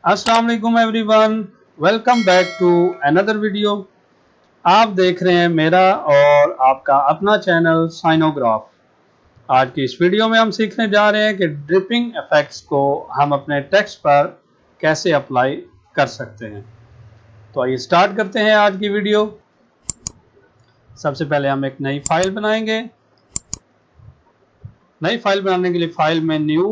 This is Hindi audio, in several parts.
अस्सलाम वालेकुम everyone, welcome back to another video. आप देख रहे हैं मेरा और आपका अपना चैनल साइनोग्राफ। आज की इस वीडियो में हम सीखने जा रहे हैं कि ड्रिपिंग इफेक्ट्स को हम अपने टेक्स्ट पर कैसे अप्लाई कर सकते हैं। तो आइए स्टार्ट करते हैं आज की वीडियो। सबसे पहले हम एक नई फाइल बनाएंगे। नई फाइल बनाने के लिए फाइल में न्यू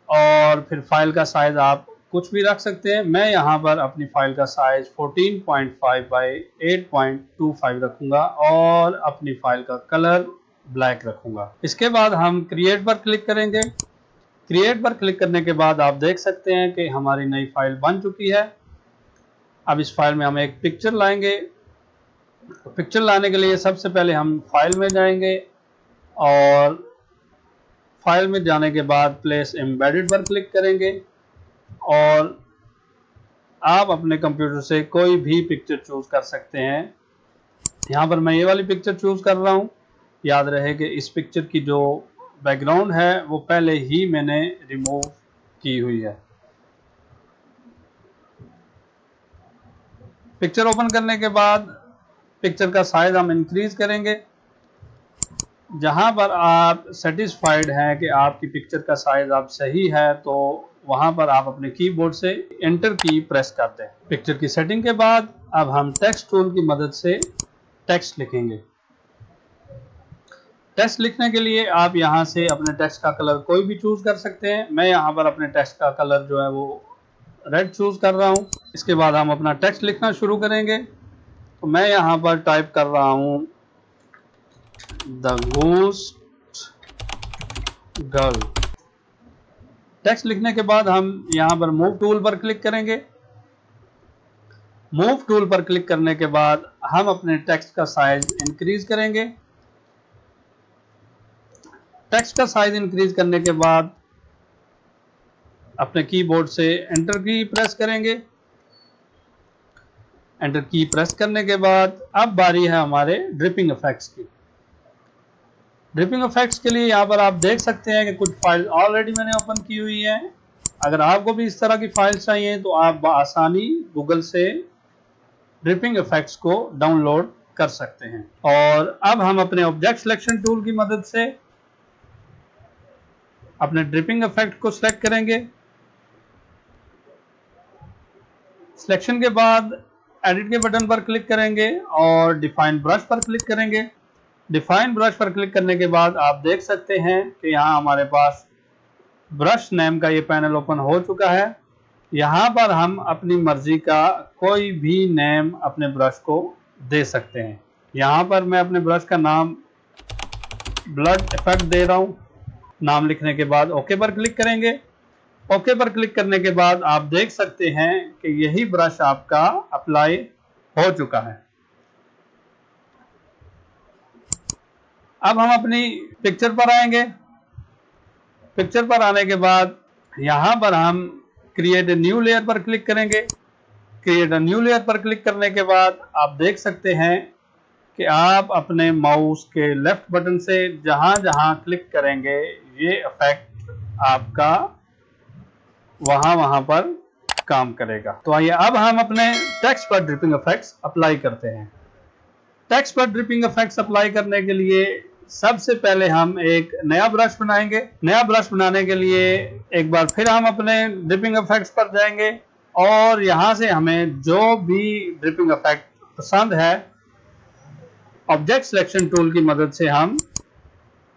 और फिर फाइल का साइज आप कुछ भी रख सकते हैं। मैं यहाँ पर अपनी फाइल का साइज 14.5 बाई 8.25 रखूंगा और अपनी फाइल का कलर ब्लैक रखूंगा। इसके बाद हम क्रिएट पर क्लिक करेंगे। क्रिएट पर क्लिक करने के बाद आप देख सकते हैं कि हमारी नई फाइल बन चुकी है। अब इस फाइल में हम एक पिक्चर लाएंगे। पिक्चर लाने के लिए सबसे पहले हम फाइल में जाएंगे और फाइल में जाने के बाद प्लेस एम्बेडेड पर क्लिक करेंगे और आप अपने कंप्यूटर से कोई भी पिक्चर चूज कर सकते हैं। यहाँ पर मैं ये वाली पिक्चर चूज कर रहा हूँ। याद रहे कि इस पिक्चर की जो बैकग्राउंड है वो पहले ही मैंने रिमूव की हुई है। पिक्चर ओपन करने के बाद पिक्चर का साइज हम इंक्रीज करेंगे। जहां पर आप सेटिस्फाइड हैं कि आपकी पिक्चर का साइज अब सही है तो वहां पर आप अपने कीबोर्ड से एंटर की प्रेस कर दें। पिक्चर की सेटिंग के बाद अब हम टेक्स्ट टूल की मदद से टेक्स्ट लिखेंगे। टेक्स्ट लिखने के लिए आप यहां से अपने टेक्स्ट का कलर कोई भी चूज कर सकते हैं। मैं यहां पर अपने टेक्स्ट का कलर जो है वो रेड चूज कर रहा हूं। इसके बाद हम अपना टेक्स्ट लिखना शुरू करेंगे। तो मैं यहां पर टाइप कर रहा हूं द घोस्ट गर्ल। टेक्स्ट लिखने के बाद हम यहां पर मूव टूल पर क्लिक करेंगे। मूव टूल पर क्लिक करने के बाद हम अपने टेक्स्ट का साइज इंक्रीज करेंगे। टेक्स्ट का साइज इंक्रीज करने के बाद अपने कीबोर्ड से एंटर की प्रेस करेंगे। एंटर की प्रेस करने के बाद अब बारी है हमारे ड्रिपिंग इफेक्ट्स की। ड्रिपिंग इफेक्ट्स के लिए यहाँ पर आप देख सकते हैं कि कुछ फाइल ऑलरेडी मैंने ओपन की हुई है। अगर आपको भी इस तरह की फाइल चाहिए तो आप बआसानी गूगल से ड्रिपिंग इफेक्ट्स को डाउनलोड कर सकते हैं। और अब हम अपने ऑब्जेक्ट सिलेक्शन टूल की मदद से अपने ड्रिपिंग इफेक्ट को सिलेक्ट करेंगे। सिलेक्शन के बाद एडिट के बटन पर क्लिक करेंगे और डिफाइन ब्रश पर क्लिक करेंगे। डिफाइन ब्रश पर क्लिक करने के बाद आप देख सकते हैं कि यहाँ हमारे पास ब्रश नेम का ये पैनल ओपन हो चुका है। यहाँ पर हम अपनी मर्जी का कोई भी नेम अपने ब्रश को दे सकते हैं। यहाँ पर मैं अपने ब्रश का नाम ब्लड इफेक्ट दे रहा हूँ। नाम लिखने के बाद ओके पर क्लिक करेंगे। ओके पर क्लिक करने के बाद आप देख सकते हैं कि यही ब्रश आपका अप्लाई हो चुका है। अब हम अपनी पिक्चर पर आएंगे। पिक्चर पर आने के बाद यहां पर हम क्रिएट ए न्यू लेयर पर क्लिक करेंगे। क्रिएट ए न्यू लेयर पर क्लिक करने के बाद आप देख सकते हैं कि आप अपने माउस के लेफ्ट बटन से जहां जहां क्लिक करेंगे ये इफेक्ट आपका वहां पर काम करेगा। तो आइए अब हम अपने टेक्स्ट पर ड्रिपिंग इफेक्ट्स अप्लाई करते हैं। टेक्स्ट पर ड्रिपिंग इफेक्ट्स अप्लाई करने के लिए सबसे पहले हम एक नया ब्रश बनाएंगे। नया ब्रश बनाने के लिए एक बार फिर हम अपने ड्रिपिंग इफेक्ट्स पर जाएंगे और यहां से हमें जो भी ड्रिपिंग इफेक्ट पसंद है ऑब्जेक्ट सिलेक्शन टूल की मदद से हम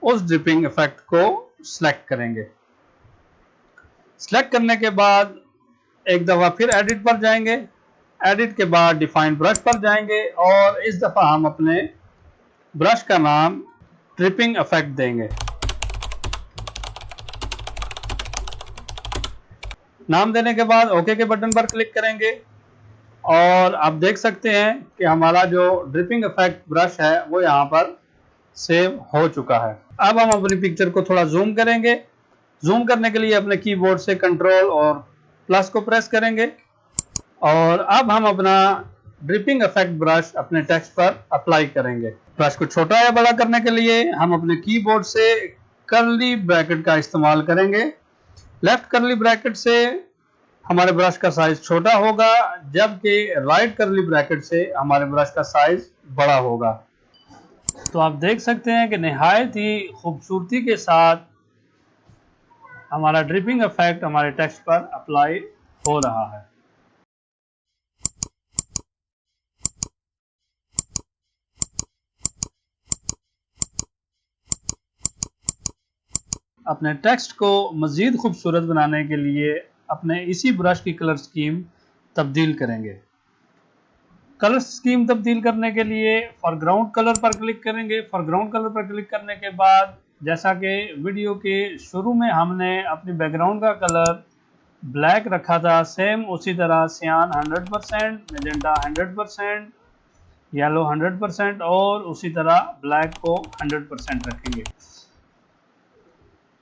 उस ड्रिपिंग इफेक्ट को सिलेक्ट करेंगे। सिलेक्ट करने के बाद एक दफा फिर एडिट पर जाएंगे। एडिट के बाद डिफाइन ब्रश पर जाएंगे और इस दफा हम अपने ब्रश का नाम ड्रिपिंग इफेक्ट देंगे। नाम देने के बाद ओके के बटन पर क्लिक करेंगे और आप देख सकते हैं कि हमारा जो ड्रिपिंग इफेक्ट ब्रश है वो यहाँ पर सेव हो चुका है। अब हम अपनी पिक्चर को थोड़ा जूम करेंगे। जूम करने के लिए अपने कीबोर्ड से कंट्रोल और प्लस को प्रेस करेंगे और अब हम अपना ड्रिपिंग इफेक्ट ब्रश अपने टेक्स्ट पर अप्लाई करेंगे। ब्रश को छोटा या बड़ा करने के लिए हम अपने कीबोर्ड से कर्ली ब्रैकेट का इस्तेमाल करेंगे। लेफ्ट कर्ली ब्रैकेट से हमारे ब्रश का साइज छोटा होगा, जबकि राइट कर्ली ब्रैकेट से हमारे ब्रश का साइज बड़ा होगा। तो आप देख सकते हैं कि निहायत ही खूबसूरती के साथ हमारा ड्रिपिंग इफेक्ट हमारे टेक्स्ट पर अप्लाई हो रहा है। अपने टेक्स्ट को मज़ीद खूबसूरत बनाने के लिए अपने इसी ब्रश की कलर स्कीम तब्दील करेंगे। कलर स्कीम तब्दील करने के लिए फोरग्राउंड कलर पर क्लिक करेंगे। फोरग्राउंड कलर पर क्लिक करने के बाद जैसा कि वीडियो के शुरू में हमने अपनी बैकग्राउंड का कलर ब्लैक रखा था, सेम उसी तरह सियान 100%, मेजेंटा 100%, येलो 100% और उसी तरह ब्लैक को 100% रखेंगे।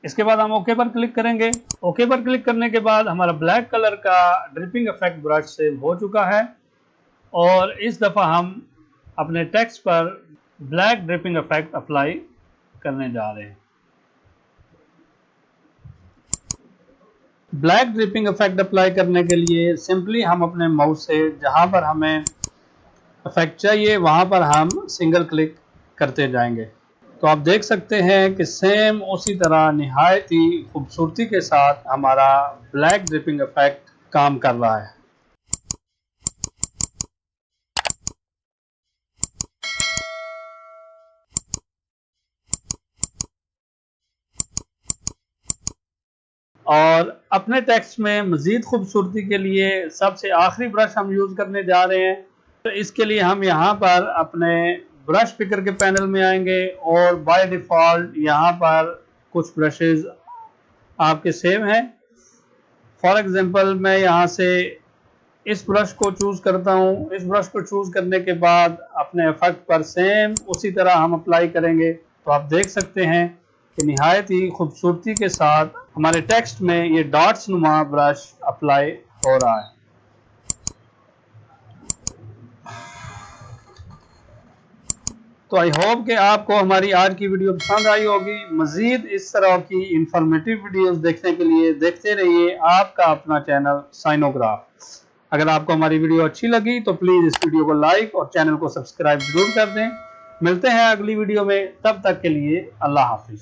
इसके बाद हम ओके पर क्लिक करेंगे। ओके पर क्लिक करने के बाद हमारा ब्लैक कलर का ड्रिपिंग इफेक्ट ब्रश सेव हो चुका है और इस दफ़ा हम अपने टेक्स्ट पर ब्लैक ड्रिपिंग इफेक्ट अप्लाई करने जा रहे हैं। ब्लैक ड्रिपिंग इफेक्ट अप्लाई करने के लिए सिंपली हम अपने माउस से जहां पर हमें इफेक्ट चाहिए वहां पर हम सिंगल क्लिक करते जाएंगे। तो आप देख सकते हैं कि सेम उसी तरह निहायत ही खूबसूरती के साथ हमारा ब्लैक ड्रिपिंग इफेक्ट काम कर रहा है। और अपने टेक्स्ट में मज़ीद खूबसूरती के लिए सबसे आखिरी ब्रश हम यूज़ करने जा रहे हैं। तो इसके लिए हम यहाँ पर अपने ब्रश पिकर के पैनल में आएंगे और बाय डिफ़ॉल्ट यहाँ पर कुछ ब्रशेस आपके सेव हैं। फॉर एग्जांपल मैं यहाँ से इस ब्रश को चूज़ करता हूँ। इस ब्रश को चूज़ करने के बाद अपने इफेक्ट पर सेम उसी तरह हम अप्लाई करेंगे। तो आप देख सकते हैं कि निहायत ही खूबसूरती के साथ हमारे टेक्स्ट में ये डॉट्स नुमा ब्रश अप्लाई हो रहा है। तो आई होप कि आपको हमारी आज की वीडियो पसंद आई होगी। मज़ीद इस तरह की इंफॉर्मेटिव वीडियोस देखने के लिए देखते रहिए आपका अपना चैनल साइनोग्राफ। अगर आपको हमारी वीडियो अच्छी लगी तो प्लीज़ इस वीडियो को लाइक और चैनल को सब्सक्राइब जरूर कर दें। मिलते हैं अगली वीडियो में, तब तक के लिए अल्लाह हाफिज़।